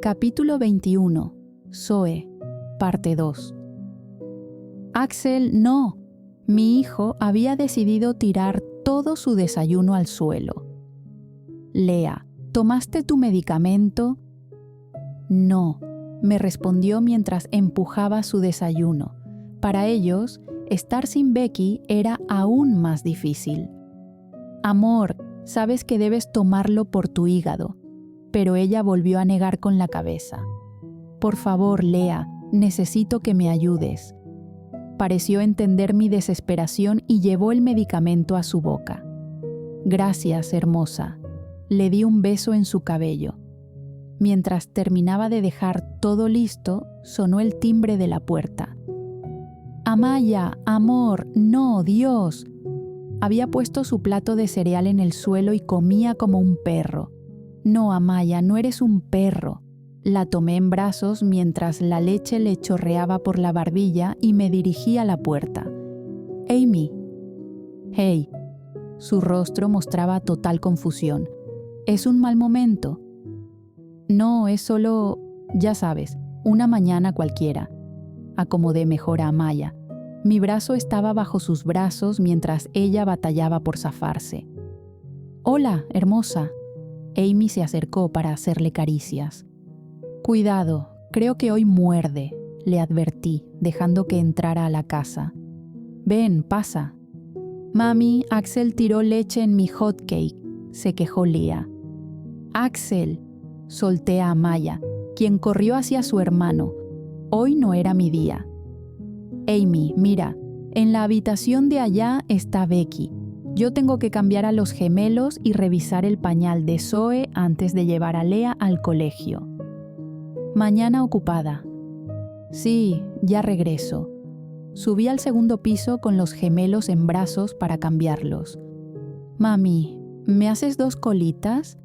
Capítulo 21. Zoe, parte 2. Axel, no. Mi hijo había decidido tirar todo su desayuno al suelo. Lea, ¿tomaste tu medicamento? No, me respondió mientras empujaba su desayuno. Para ellos, estar sin Becky era aún más difícil. Amor, sabes que debes tomarlo por tu hígado. Pero ella volvió a negar con la cabeza. Por favor, Lea, necesito que me ayudes. Pareció entender mi desesperación y llevó el medicamento a su boca. Gracias, hermosa. Le di un beso en su cabello. Mientras terminaba de dejar todo listo, sonó el timbre de la puerta. Amaya, amor, no, Dios. Había puesto su plato de cereal en el suelo y comía como un perro. No, Amaya, no eres un perro. La tomé en brazos mientras la leche le chorreaba por la barbilla y me dirigí a la puerta. Amy. Hey. Su rostro mostraba total confusión. ¿Es un mal momento? No, es solo, ya sabes, una mañana cualquiera. Acomodé mejor a Amaya. Mi brazo estaba bajo sus brazos mientras ella batallaba por zafarse. Hola, hermosa. Amy se acercó para hacerle caricias. Cuidado, creo que hoy muerde, le advertí, dejando que entrara a la casa. Ven, pasa. Mami, Axel tiró leche en mi hot cake, se quejó Lea. Axel, solté a Amaya, quien corrió hacia su hermano. Hoy no era mi día. Amy, mira, en la habitación de allá está Becky. Yo tengo que cambiar a los gemelos y revisar el pañal de Zoe antes de llevar a Lea al colegio. Mañana ocupada. Sí, ya regreso. Subí al segundo piso con los gemelos en brazos para cambiarlos. Mami, ¿me haces 2 colitas?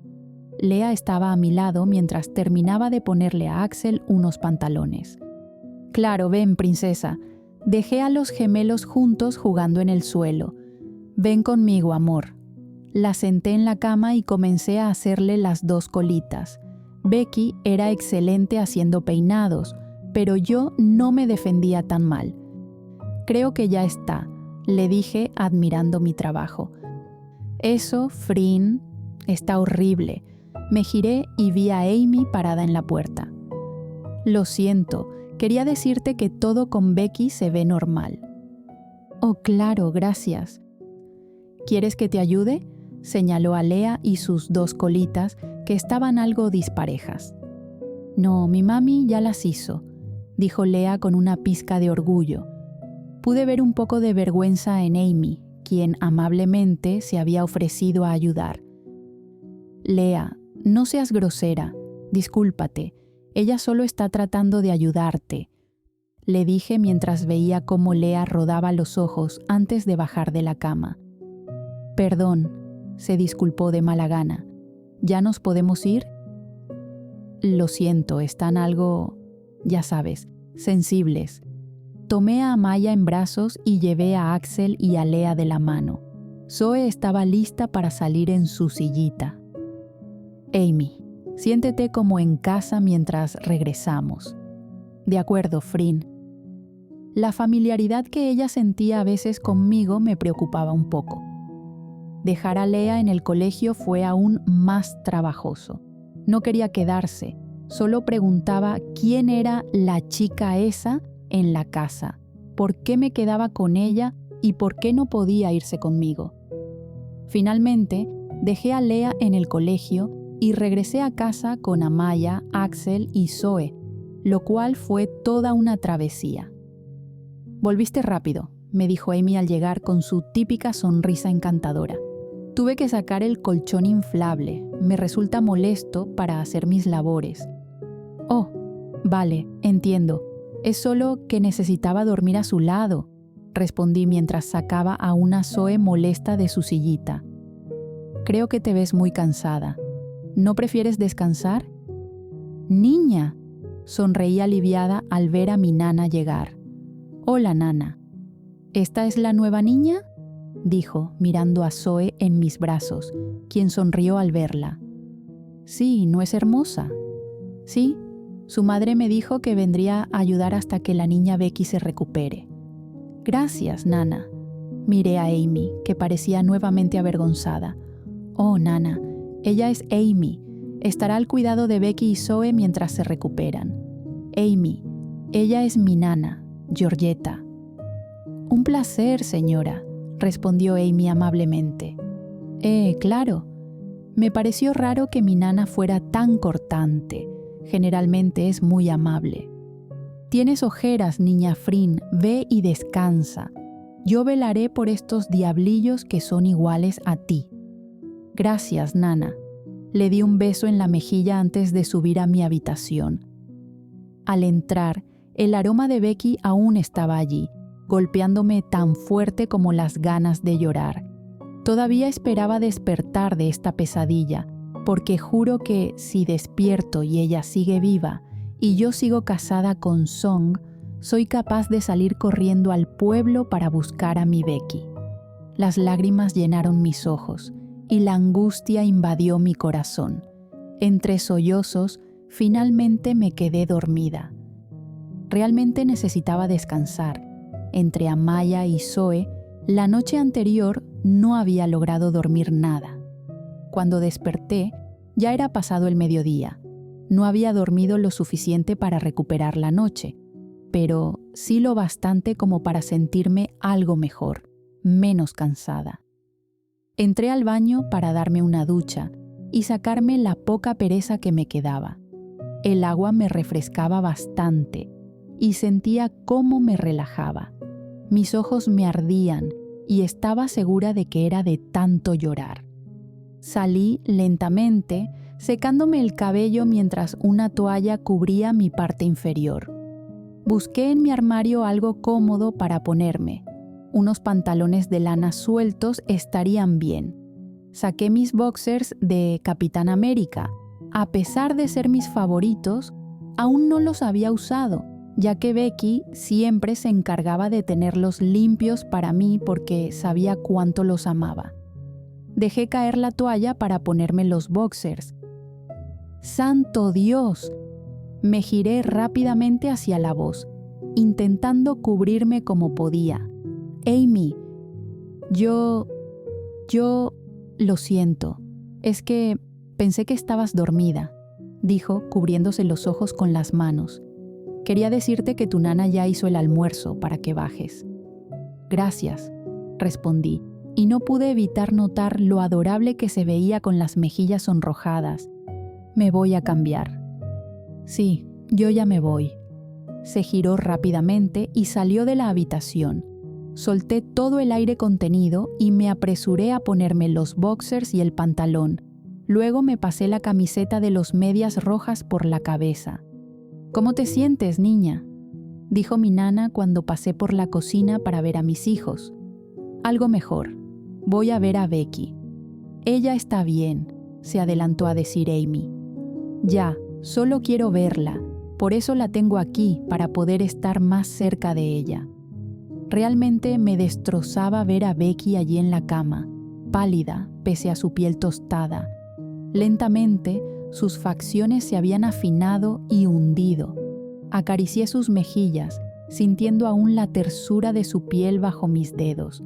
Lea estaba a mi lado mientras terminaba de ponerle a Axel unos pantalones. Claro, ven, princesa. Dejé a los gemelos juntos jugando en el suelo. Ven conmigo, amor. La senté en la cama y comencé a hacerle las 2 colitas. Becky era excelente haciendo peinados, pero yo no me defendía tan mal. Creo que ya está, le dije admirando mi trabajo. Eso, Frin, está horrible. Me giré y vi a Amy parada en la puerta. Lo siento, quería decirte que todo con Becky se ve normal. Oh, claro, gracias. ¿Quieres que te ayude? Señaló a Lea y sus 2 colitas, que estaban algo disparejas. No, mi mami ya las hizo, dijo Lea con una pizca de orgullo. Pude ver un poco de vergüenza en Amy, quien amablemente se había ofrecido a ayudar. Lea, no seas grosera, discúlpate, ella solo está tratando de ayudarte, le dije mientras veía cómo Lea rodaba los ojos antes de bajar de la cama. Perdón, se disculpó de mala gana. ¿Ya nos podemos ir? Lo siento, están algo, ya sabes, sensibles. Tomé a Amaya en brazos y llevé a Axel y a Lea de la mano. Zoe estaba lista para salir en su sillita. Amy, siéntete como en casa mientras regresamos. De acuerdo, Frin. La familiaridad que ella sentía a veces conmigo me preocupaba un poco. Dejar a Lea en el colegio fue aún más trabajoso. No quería quedarse, solo preguntaba quién era la chica esa en la casa, por qué me quedaba con ella y por qué no podía irse conmigo. Finalmente, dejé a Lea en el colegio y regresé a casa con Amaya, Axel y Zoe, lo cual fue toda una travesía. Volviste rápido, me dijo Amy al llegar con su típica sonrisa encantadora. Tuve que sacar el colchón inflable, me resulta molesto para hacer mis labores. Oh, vale, entiendo. Es solo que necesitaba dormir a su lado, respondí mientras sacaba a una Zoe molesta de su sillita. Creo que te ves muy cansada. ¿No prefieres descansar? Niña, sonreí aliviada al ver a mi nana llegar. Hola, nana. ¿Esta es la nueva niña? Dijo, mirando a Zoe en mis brazos, quien sonrió al verla. Sí, ¿no es hermosa? Sí, su madre me dijo que vendría a ayudar hasta que la niña Becky se recupere. Gracias, Nana. Miré a Amy, que parecía nuevamente avergonzada. Oh, Nana, ella es Amy. Estará al cuidado de Becky y Zoe mientras se recuperan. Amy, ella es mi nana, Georgetta. Un placer, señora, respondió Amy amablemente. Claro. Me pareció raro que mi nana fuera tan cortante. Generalmente es muy amable. Tienes ojeras, niña Frin, ve y descansa. Yo velaré por estos diablillos que son iguales a ti. Gracias, nana. Le di un beso en la mejilla antes de subir a mi habitación. Al entrar, el aroma de Becky aún estaba allí, golpeándome tan fuerte como las ganas de llorar. Todavía esperaba despertar de esta pesadilla, porque juro que si despierto y ella sigue viva, y yo sigo casada con Song, soy capaz de salir corriendo al pueblo para buscar a mi Becky. Las lágrimas llenaron mis ojos, y la angustia invadió mi corazón. Entre sollozos, finalmente me quedé dormida. Realmente necesitaba descansar. Entre Amaya y Zoe, la noche anterior no había logrado dormir nada. Cuando desperté, ya era pasado el mediodía. No había dormido lo suficiente para recuperar la noche, pero sí lo bastante como para sentirme algo mejor, menos cansada. Entré al baño para darme una ducha y sacarme la poca pereza que me quedaba. El agua me refrescaba bastante y sentía cómo me relajaba. Mis ojos me ardían y estaba segura de que era de tanto llorar. Salí lentamente, secándome el cabello mientras una toalla cubría mi parte inferior. Busqué en mi armario algo cómodo para ponerme. Unos pantalones de lana sueltos estarían bien. Saqué mis boxers de Capitán América. A pesar de ser mis favoritos, aún no los había usado, ya que Becky siempre se encargaba de tenerlos limpios para mí porque sabía cuánto los amaba. Dejé caer la toalla para ponerme los boxers. ¡Santo Dios! Me giré rápidamente hacia la voz, intentando cubrirme como podía. Amy, yo lo siento. Es que pensé que estabas dormida, dijo, cubriéndose los ojos con las manos. Quería decirte que tu nana ya hizo el almuerzo para que bajes. Gracias, respondí, y no pude evitar notar lo adorable que se veía con las mejillas sonrojadas. Me voy a cambiar. Sí, yo ya me voy. Se giró rápidamente y salió de la habitación. Solté todo el aire contenido y me apresuré a ponerme los boxers y el pantalón. Luego me pasé la camiseta de los medias rojas por la cabeza. ¿Cómo te sientes, niña?, dijo mi nana cuando pasé por la cocina para ver a mis hijos. Algo mejor. Voy a ver a Becky. Ella está bien, se adelantó a decir Amy. Ya, solo quiero verla. Por eso la tengo aquí, para poder estar más cerca de ella. Realmente me destrozaba ver a Becky allí en la cama, pálida pese a su piel tostada. Lentamente, sus facciones se habían afinado y hundido. Acaricié sus mejillas, sintiendo aún la tersura de su piel bajo mis dedos.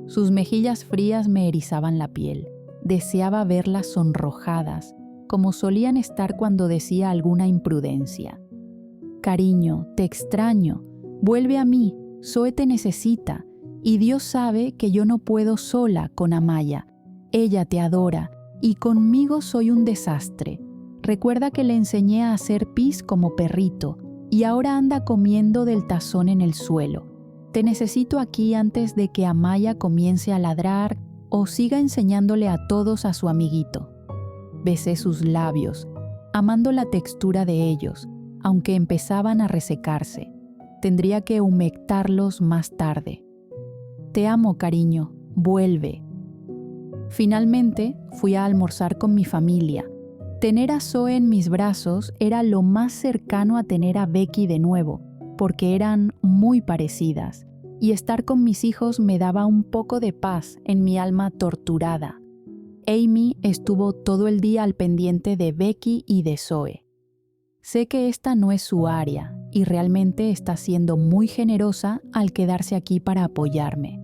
Sus mejillas frías me erizaban la piel. Deseaba verlas sonrojadas, como solían estar cuando decía alguna imprudencia. Cariño, te extraño. Vuelve a mí. Zoe te necesita. Y Dios sabe que yo no puedo sola con Amaya. Ella te adora y conmigo soy un desastre. Recuerda que le enseñé a hacer pis como perrito y ahora anda comiendo del tazón en el suelo. Te necesito aquí antes de que Amaya comience a ladrar o siga enseñándole a todos a su amiguito. Besé sus labios, amando la textura de ellos, aunque empezaban a resecarse. Tendría que humectarlos más tarde. Te amo, cariño, vuelve. Finalmente, fui a almorzar con mi familia. Tener a Zoe en mis brazos era lo más cercano a tener a Becky de nuevo, porque eran muy parecidas, y estar con mis hijos me daba un poco de paz en mi alma torturada. Amy estuvo todo el día al pendiente de Becky y de Zoe. Sé que esta no es su área y realmente está siendo muy generosa al quedarse aquí para apoyarme.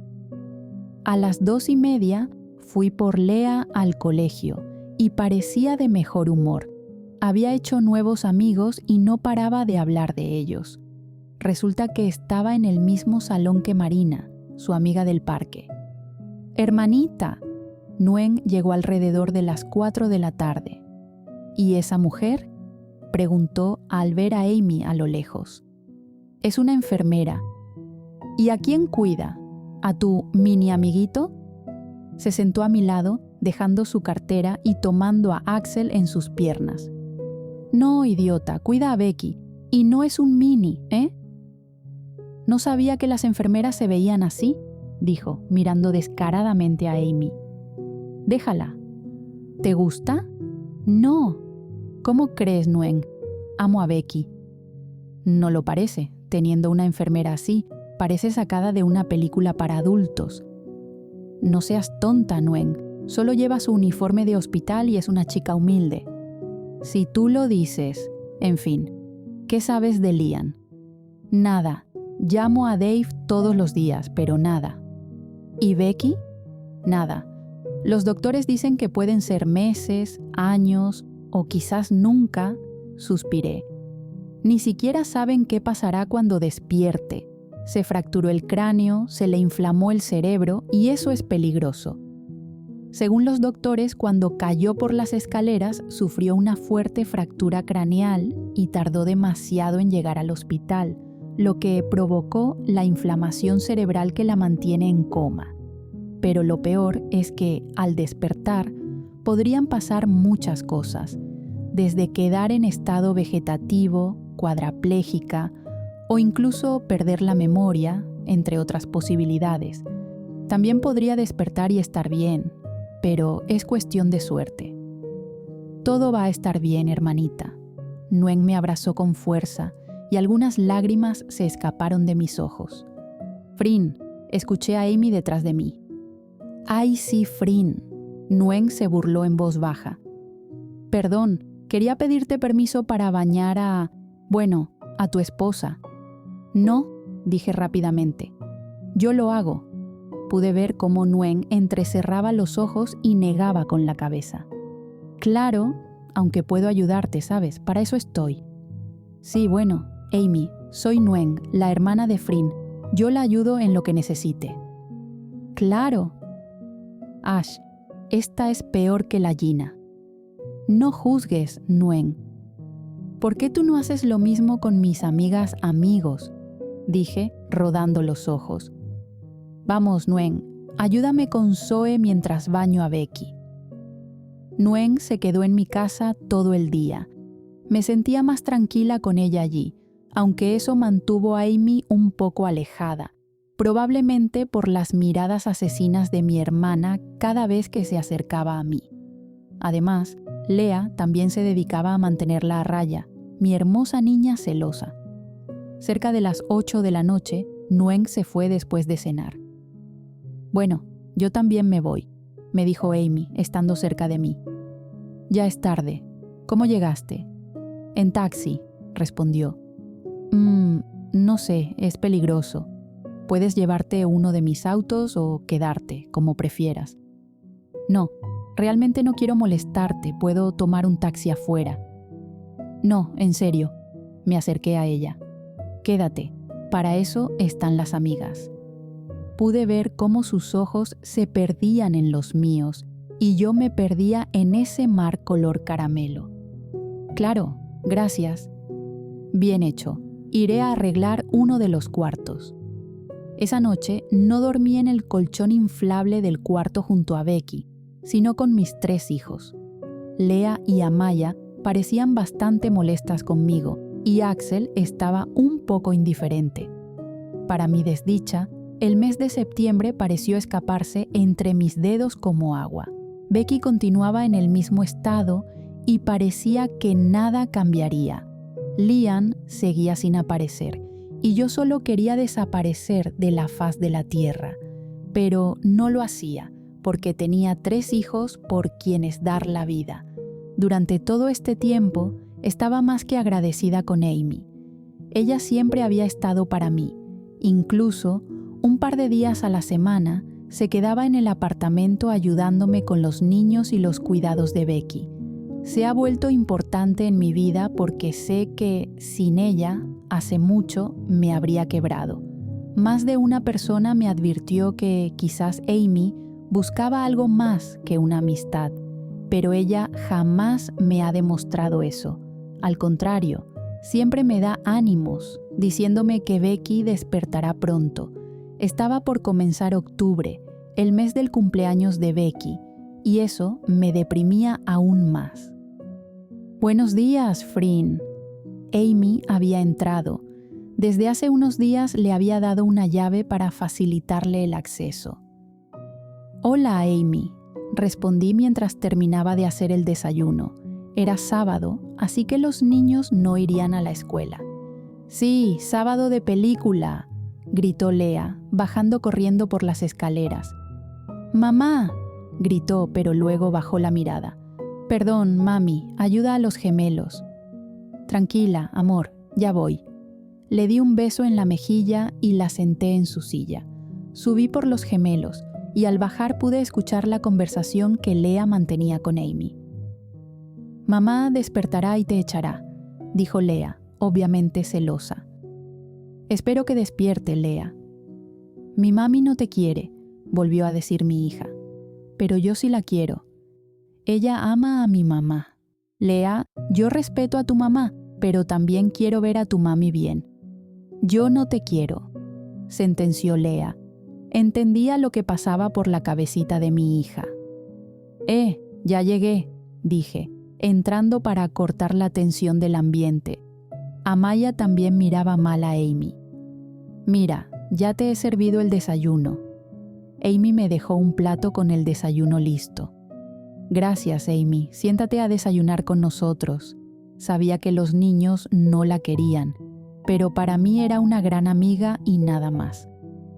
A las 2:30 fui por Lea al colegio y parecía de mejor humor. Había hecho nuevos amigos y no paraba de hablar de ellos. Resulta que estaba en el mismo salón que Marina, su amiga del parque. «Hermanita», Nguyen llegó alrededor de las 4 de la tarde. «¿Y esa mujer?», preguntó al ver a Amy a lo lejos. «Es una enfermera». «¿Y a quién cuida? ¿A tu mini amiguito?». Se sentó a mi lado, dejando su cartera y tomando a Axel en sus piernas. «No, idiota, cuida a Becky. Y no es un mini, ¿eh?». «No sabía que las enfermeras se veían así», dijo, mirando descaradamente a Amy. «Déjala». «¿Te gusta?». «No». «¿Cómo crees, Nguyen? Amo a Becky». «No lo parece, teniendo una enfermera así. Parece sacada de una película para adultos». «No seas tonta, Nguyen. Solo lleva su uniforme de hospital y es una chica humilde». «Si tú lo dices». «En fin, ¿qué sabes de Lian?». «Nada. Llamo a Dave todos los días, pero nada». «¿Y Becky?». «Nada. Los doctores dicen que pueden ser meses, años o quizás nunca», suspiré. «Ni siquiera saben qué pasará cuando despierte. Se fracturó el cráneo, se le inflamó el cerebro y eso es peligroso. Según los doctores, cuando cayó por las escaleras sufrió una fuerte fractura craneal y tardó demasiado en llegar al hospital, lo que provocó la inflamación cerebral que la mantiene en coma. Pero lo peor es que, al despertar, podrían pasar muchas cosas, desde quedar en estado vegetativo, cuadraplégica o incluso perder la memoria, entre otras posibilidades. También podría despertar y estar bien, pero es cuestión de suerte». «Todo va a estar bien, hermanita». Nguyen me abrazó con fuerza y algunas lágrimas se escaparon de mis ojos. «Frin», escuché a Amy detrás de mí. «Ay, sí, Frin». Nguyen se burló en voz baja. «Perdón, quería pedirte permiso para bañar a tu esposa». «No», dije rápidamente. «Yo lo hago». Pude ver cómo Nguyen entrecerraba los ojos y negaba con la cabeza. «Claro, aunque puedo ayudarte, ¿sabes? Para eso estoy». «Sí, bueno, Amy, soy Nguyen, la hermana de Frin. Yo la ayudo en lo que necesite». «Claro». «Ash, esta es peor que la Gina». «No juzgues, Nguyen». «¿Por qué tú no haces lo mismo con mis amigas amigos?», dije, rodando los ojos. «Vamos, Nguyen, ayúdame con Zoe mientras baño a Becky». Nguyen se quedó en mi casa todo el día. Me sentía más tranquila con ella allí, aunque eso mantuvo a Amy un poco alejada, probablemente por las miradas asesinas de mi hermana cada vez que se acercaba a mí. Además, Lea también se dedicaba a mantenerla a raya, mi hermosa niña celosa. Cerca de las 8 de la noche, Nguyen se fue después de cenar. «Bueno, yo también me voy», me dijo Amy, estando cerca de mí. «Ya es tarde. ¿Cómo llegaste?». «En taxi», respondió. No sé, es peligroso. Puedes llevarte uno de mis autos o quedarte, como prefieras». «No, realmente no quiero molestarte. Puedo tomar un taxi afuera». «No, en serio». Me acerqué a ella. «Quédate. Para eso están las amigas». Pude ver cómo sus ojos se perdían en los míos y yo me perdía en ese mar color caramelo. «Claro, gracias». «Bien hecho. Iré a arreglar uno de los cuartos». Esa noche no dormí en el colchón inflable del cuarto junto a Becky, sino con mis 3 hijos. Lea y Amaya parecían bastante molestas conmigo y Axel estaba un poco indiferente. Para mi desdicha, el mes de septiembre pareció escaparse entre mis dedos como agua. Becky continuaba en el mismo estado y parecía que nada cambiaría. Lian seguía sin aparecer y yo solo quería desaparecer de la faz de la tierra, pero no lo hacía porque tenía 3 hijos por quienes dar la vida. Durante todo este tiempo Estaba más que agradecida con Amy. Ella siempre había estado para mí. Incluso, un par de días a la semana, se quedaba en el apartamento ayudándome con los niños y los cuidados de Becky. Se ha vuelto importante en mi vida porque sé que, sin ella, hace mucho me habría quebrado. Más de una persona me advirtió que quizás Amy buscaba algo más que una amistad, pero ella jamás me ha demostrado eso. Al contrario, siempre me da ánimos, diciéndome que Becky despertará pronto. Estaba por comenzar octubre, el mes del cumpleaños de Becky, y eso me deprimía aún más. «Buenos días, Frin». Amy había entrado. Desde hace unos días le había dado una llave para facilitarle el acceso. «Hola, Amy», respondí mientras terminaba de hacer el desayuno. Era sábado, así que los niños no irían a la escuela. «Sí, sábado de película», gritó Lea, bajando corriendo por las escaleras. «¡Mamá!», gritó, pero luego bajó la mirada. «Perdón, mami, ayuda a los gemelos». «Tranquila, amor, ya voy». Le di un beso en la mejilla y la senté en su silla. Subí por los gemelos y al bajar pude escuchar la conversación que Lea mantenía con Amy. «Mamá despertará y te echará», dijo Lea, obviamente celosa. «Espero que despierte, Lea». «Mi mami no te quiere», volvió a decir mi hija. «Pero yo sí la quiero. Ella ama a mi mamá». «Lea, yo respeto a tu mamá, pero también quiero ver a tu mami bien». «Yo no te quiero», sentenció Lea. Entendía lo que pasaba por la cabecita de mi hija. Ya llegué», dije, entrando para cortar la tensión del ambiente. Amaya también miraba mal a Amy. «Mira, ya te he servido el desayuno». Amy me dejó un plato con el desayuno listo. «Gracias, Amy, siéntate a desayunar con nosotros». Sabía que los niños no la querían, pero para mí era una gran amiga y nada más.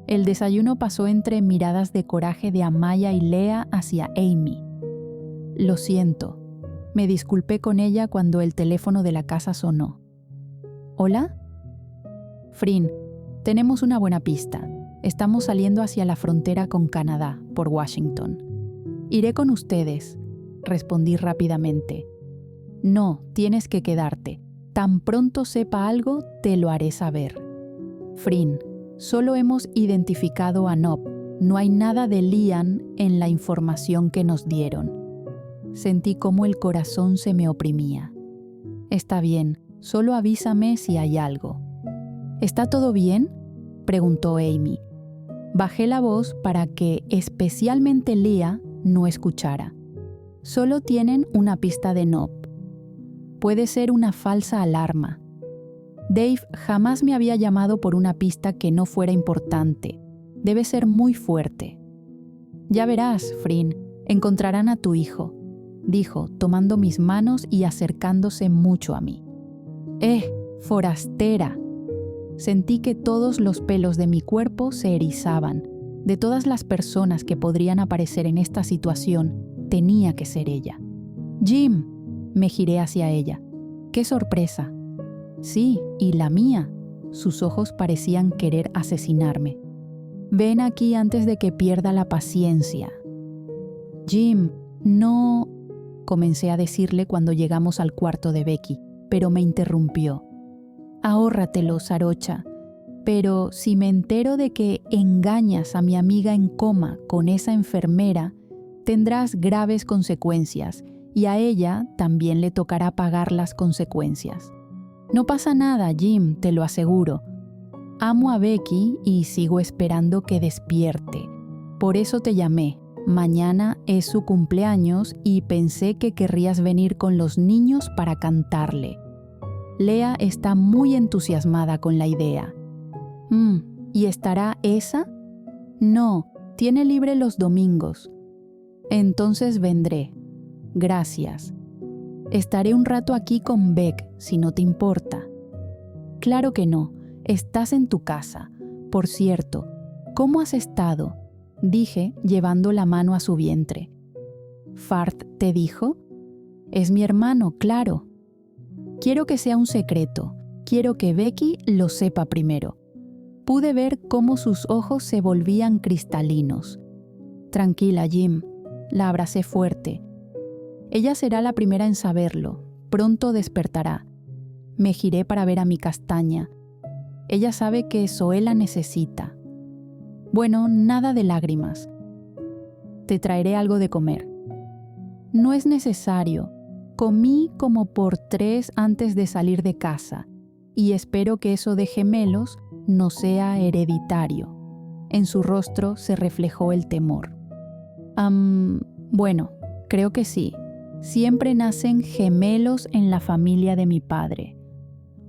El desayuno pasó entre miradas de coraje de Amaya y Lea hacia Amy. «Lo siento», me disculpé con ella cuando el teléfono de la casa sonó. «¿Hola?» «Frin, tenemos una buena pista. Estamos saliendo hacia la frontera con Canadá, por Washington». «Iré con ustedes», respondí rápidamente. «No, tienes que quedarte. Tan pronto sepa algo, te lo haré saber». «Frin, solo hemos identificado a Nob. No hay nada de Lian en la información que nos dieron». Sentí cómo el corazón se me oprimía. «Está bien, solo avísame si hay algo». «¿Está todo bien?», preguntó Amy. Bajé la voz para que especialmente Lea no escuchara. «Solo tienen una pista de Nob. Puede ser una falsa alarma. Dave jamás me había llamado por una pista que no fuera importante. Debe ser muy fuerte». «Ya verás, Frin, encontrarán a tu hijo», dijo, tomando mis manos y acercándose mucho a mí. Forastera». Sentí que todos los pelos de mi cuerpo se erizaban. De todas las personas que podrían aparecer en esta situación, tenía que ser ella. «Jim», me giré hacia ella. «¡Qué sorpresa!». «Sí, y la mía». Sus ojos parecían querer asesinarme. «Ven aquí antes de que pierda la paciencia». «Jim, no», comencé a decirle cuando llegamos al cuarto de Becky, pero me interrumpió. «Ahórratelo, Sarocha. Pero si me entero de que engañas a mi amiga en coma con esa enfermera, tendrás graves consecuencias y a ella también le tocará pagar las consecuencias». «No pasa nada, Jim, te lo aseguro. Amo a Becky y sigo esperando que despierte. Por eso te llamé. Mañana es su cumpleaños y pensé que querrías venir con los niños para cantarle». Lea está muy entusiasmada con la idea. ¿Y estará esa? «No, tiene libre los domingos». «Entonces vendré». «Gracias». «Estaré un rato aquí con Beck, si no te importa». «Claro que no, estás en tu casa. Por cierto, ¿cómo has estado?», dije, llevando la mano a su vientre. «¿Fart te dijo?». «Es mi hermano, claro». Quiero que sea un secreto. Quiero que Becky lo sepa primero. Pude ver cómo sus ojos se volvían cristalinos. Tranquila, Jim. La abracé fuerte. Ella será la primera en saberlo. Pronto despertará. Me giré para ver a mi castaña. Ella sabe que Zoe la necesita. Bueno, nada de lágrimas. Te traeré algo de comer. No es necesario. Comí como por 3 antes de salir de casa y espero que eso de gemelos no sea hereditario. En su rostro se reflejó el temor. Bueno, creo que sí. Siempre nacen gemelos en la familia de mi padre.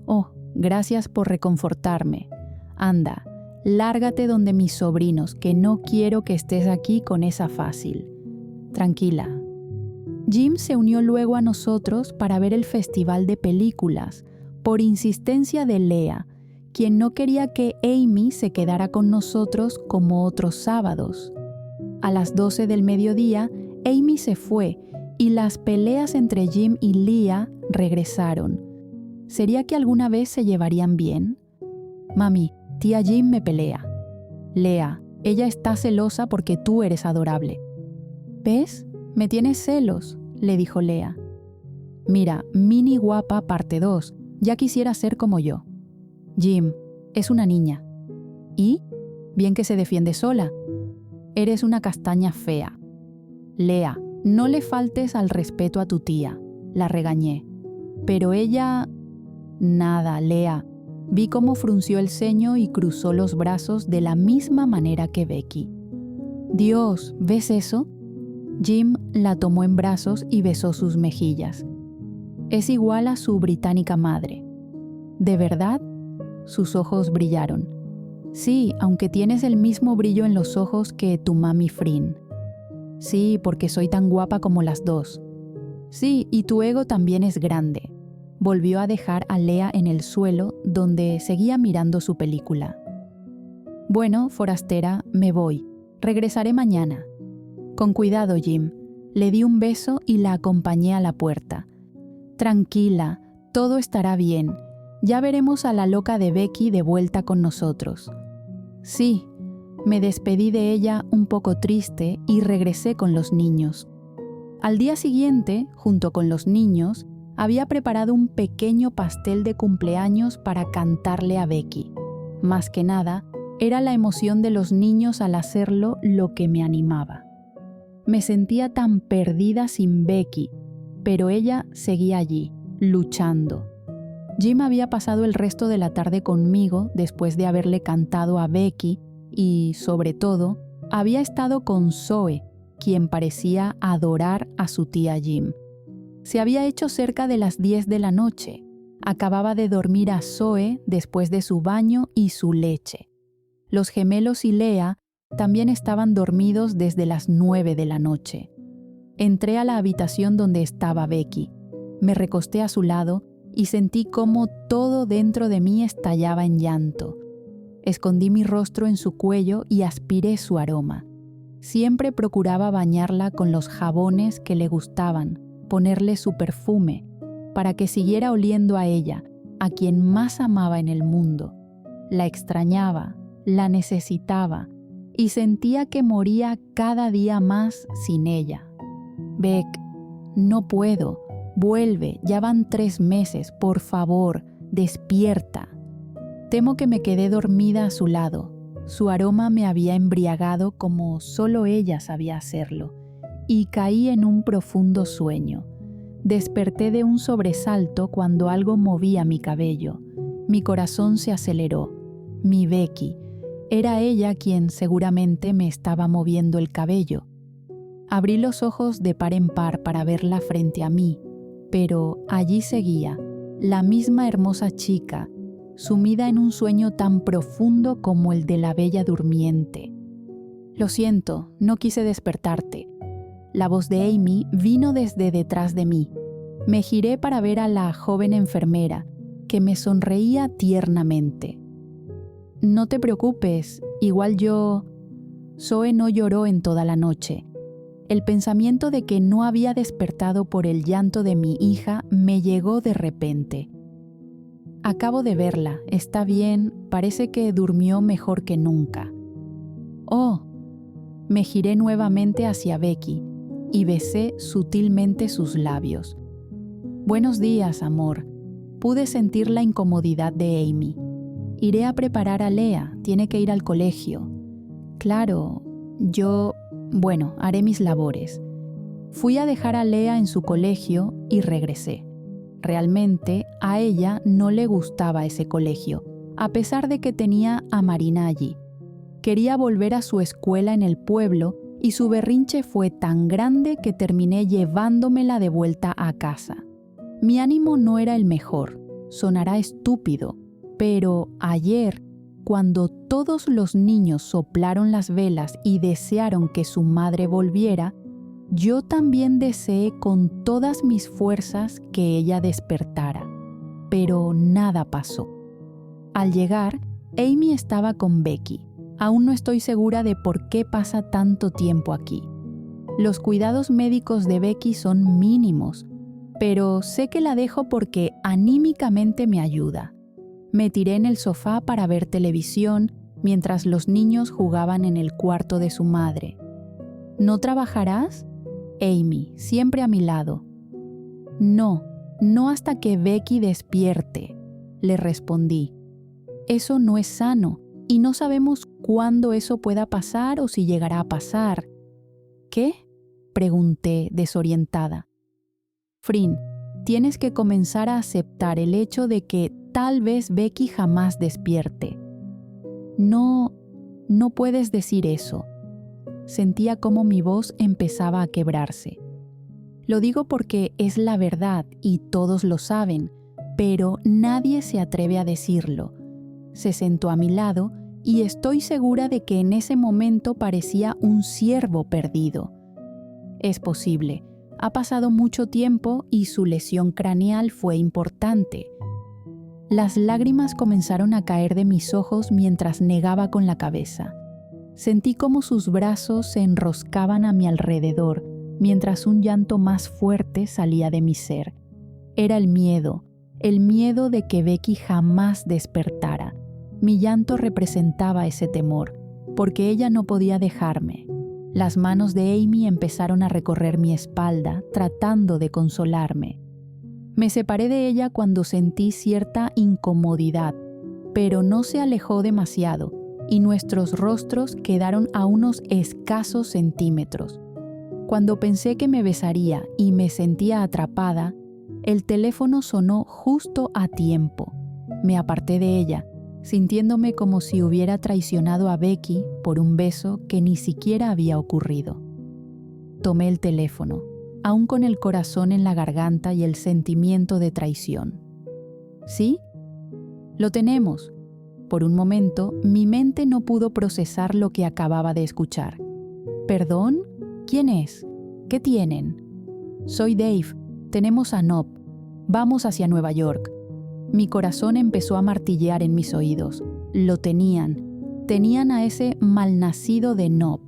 Oh, gracias por reconfortarme. Anda, lárgate donde mis sobrinos, que no quiero que estés aquí con esa fácil. Tranquila. Jim se unió luego a nosotros para ver el festival de películas, por insistencia de Lea, quien no quería que Amy se quedara con nosotros como otros sábados. A las 12 del mediodía, Amy se fue y las peleas entre Jim y Leah regresaron. ¿Sería que alguna vez se llevarían bien? Mami, tía Jim me pelea. Lea, ella está celosa porque tú eres adorable. ¿Ves? Me tienes celos, le dijo Lea. Mira, Minnie guapa parte 2, ya quisiera ser como yo. Jim, es una niña. ¿Y? Bien que se defiende sola. Eres una castaña fea. Lea, no le faltes al respeto a tu tía, la regañé. Pero ella... Nada, Lea. Vi cómo frunció el ceño y cruzó los brazos de la misma manera que Becky. Dios, ¿ves eso? Jim la tomó en brazos y besó sus mejillas. Es igual a su británica madre. ¿De verdad? Sus ojos brillaron. Sí, aunque tienes el mismo brillo en los ojos que tu mami Frin. Sí, porque soy tan guapa como las dos. Sí, y tu ego también es grande. Volvió a dejar a Lea en el suelo, donde seguía mirando su película. Bueno, forastera, me voy. Regresaré mañana. Con cuidado, Jim. Le di un beso y la acompañé a la puerta. Tranquila, todo estará bien. Ya veremos a la loca de Becky de vuelta con nosotros. Sí, me despedí de ella un poco triste y regresé con los niños. Al día siguiente, junto con los niños, había preparado un pequeño pastel de cumpleaños para cantarle a Becky. Más que nada, era la emoción de los niños al hacerlo lo que me animaba. Me sentía tan perdida sin Becky, pero ella seguía allí, luchando. Jim había pasado el resto de la tarde conmigo después de haberle cantado a Becky y, sobre todo, había estado con Zoe, quien parecía adorar a su tía Jim. Se había hecho cerca de las 10 de la noche. Acababa de dormir a Zoe después de su baño y su leche. Los gemelos y Lea también estaban dormidos desde las 9 de la noche. Entré a la habitación donde estaba Becky. Me recosté a su lado y sentí cómo todo dentro de mí estallaba en llanto. Escondí mi rostro en su cuello y aspiré su aroma. Siempre procuraba bañarla con los jabones que le gustaban, ponerle su perfume, para que siguiera oliendo a ella, a quien más amaba en el mundo. La extrañaba, la necesitaba, y sentía que moría cada día más sin ella. Beck, no puedo, vuelve, ya van 3 meses, por favor, despierta. Temo que me quedé dormida a su lado. Su aroma me había embriagado como solo ella sabía hacerlo, y caí en un profundo sueño. Desperté de un sobresalto cuando algo movía mi cabello. Mi corazón se aceleró. Mi Becky. Era ella quien seguramente me estaba moviendo el cabello. Abrí los ojos de par en par para verla frente a mí, pero allí seguía, la misma hermosa chica, sumida en un sueño tan profundo como el de la bella durmiente. Lo siento, no quise despertarte. La voz de Amy vino desde detrás de mí. Me giré para ver a la joven enfermera, que me sonreía tiernamente. No te preocupes, igual yo... Zoe no lloró en toda la noche. El pensamiento de que no había despertado por el llanto de mi hija me llegó de repente. Acabo de verla, está bien, parece que durmió mejor que nunca. Oh, me giré nuevamente hacia Becky y besé sutilmente sus labios. Buenos días, amor. Pude sentir la incomodidad de Amy. Iré a preparar a Lea, tiene que ir al colegio. Claro, haré mis labores. Fui a dejar a Lea en su colegio y regresé. Realmente a ella no le gustaba ese colegio, a pesar de que tenía a Marina allí. Quería volver a su escuela en el pueblo y su berrinche fue tan grande que terminé llevándomela de vuelta a casa. Mi ánimo no era el mejor, sonará estúpido, pero ayer, cuando todos los niños soplaron las velas y desearon que su madre volviera, yo también deseé con todas mis fuerzas que ella despertara, pero nada pasó. Al llegar, Amy estaba con Becky. Aún no estoy segura de por qué pasa tanto tiempo aquí. Los cuidados médicos de Becky son mínimos, pero sé que la dejo porque anímicamente me ayuda. Me tiré en el sofá para ver televisión mientras los niños jugaban en el cuarto de su madre. ¿No trabajarás? Amy, siempre a mi lado. No hasta que Becky despierte, le respondí. Eso no es sano y no sabemos cuándo eso pueda pasar o si llegará a pasar. ¿Qué? Pregunté, desorientada. Frin, tienes que comenzar a aceptar el hecho de que tal vez Becky jamás despierte. No puedes decir eso. Sentía cómo mi voz empezaba a quebrarse. Lo digo porque es la verdad y todos lo saben, pero nadie se atreve a decirlo. Se sentó a mi lado y estoy segura de que en ese momento parecía un ciervo perdido. Es posible, ha pasado mucho tiempo y su lesión craneal fue importante. Las lágrimas comenzaron a caer de mis ojos mientras negaba con la cabeza. Sentí cómo sus brazos se enroscaban a mi alrededor, mientras un llanto más fuerte salía de mi ser. Era el miedo de que Becky jamás despertara. Mi llanto representaba ese temor, porque ella no podía dejarme. Las manos de Amy empezaron a recorrer mi espalda, tratando de consolarme. Me separé de ella cuando sentí cierta incomodidad, pero no se alejó demasiado, y nuestros rostros quedaron a unos escasos centímetros. Cuando pensé que me besaría y me sentía atrapada, el teléfono sonó justo a tiempo. Me aparté de ella, sintiéndome como si hubiera traicionado a Becky por un beso que ni siquiera había ocurrido. Tomé el teléfono, aún con el corazón en la garganta y el sentimiento de traición. ¿Sí? Lo tenemos. Por un momento, mi mente no pudo procesar lo que acababa de escuchar. ¿Perdón? ¿Quién es? ¿Qué tienen? Soy Dave. Tenemos a Nob. Vamos hacia Nueva York. Mi corazón empezó a martillear en mis oídos. Lo tenían. Tenían a ese malnacido de Nob.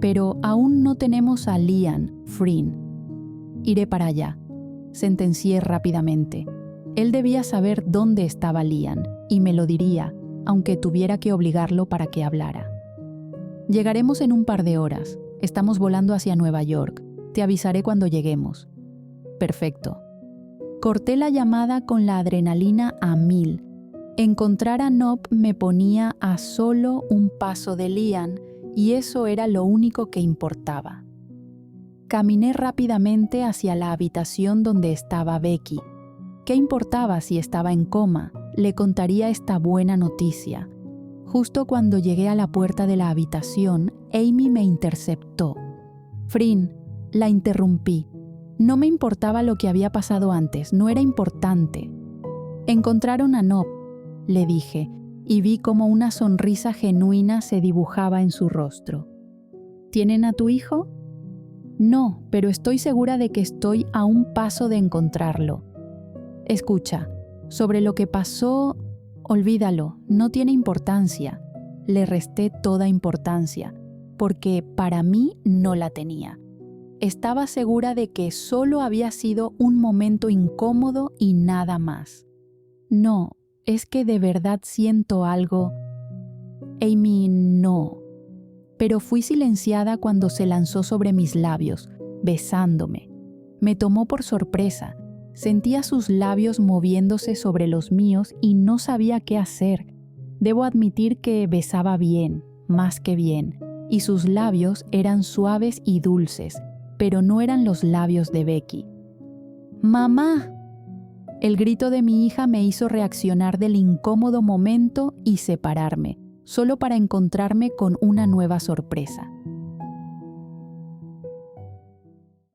Pero aún no tenemos a Liam, Frin. Iré para allá, sentencié rápidamente. Él debía saber dónde estaba Liam, y me lo diría, aunque tuviera que obligarlo para que hablara. Llegaremos en un par de horas. Estamos volando hacia Nueva York. Te avisaré cuando lleguemos. Perfecto. Corté la llamada con la adrenalina a 1000. Encontrar a Nob me ponía a solo un paso de Liam y eso era lo único que importaba. Caminé rápidamente hacia la habitación donde estaba Becky. ¿Qué importaba si estaba en coma? Le contaría esta buena noticia. Justo cuando llegué a la puerta de la habitación, Amy me interceptó. Frin, la interrumpí. No me importaba lo que había pasado antes, no era importante. Encontraron a Nob, le dije, y vi cómo una sonrisa genuina se dibujaba en su rostro. ¿Tienen a tu hijo? No, pero estoy segura de que estoy a un paso de encontrarlo. Escucha, sobre lo que pasó, olvídalo, no tiene importancia. Le resté toda importancia. porque para mí no la tenía. Estaba segura de que solo había sido un momento incómodo y nada más. No, es que de verdad siento algo. Amy, no. Pero fui silenciada cuando se lanzó sobre mis labios, besándome. Me tomó por sorpresa. Sentía sus labios moviéndose sobre los míos y no sabía qué hacer. Debo admitir que besaba bien, más que bien, y sus labios eran suaves y dulces, pero no eran los labios de Becky. ¡Mamá! El grito de mi hija me hizo reaccionar del incómodo momento y separarme, solo para encontrarme con una nueva sorpresa.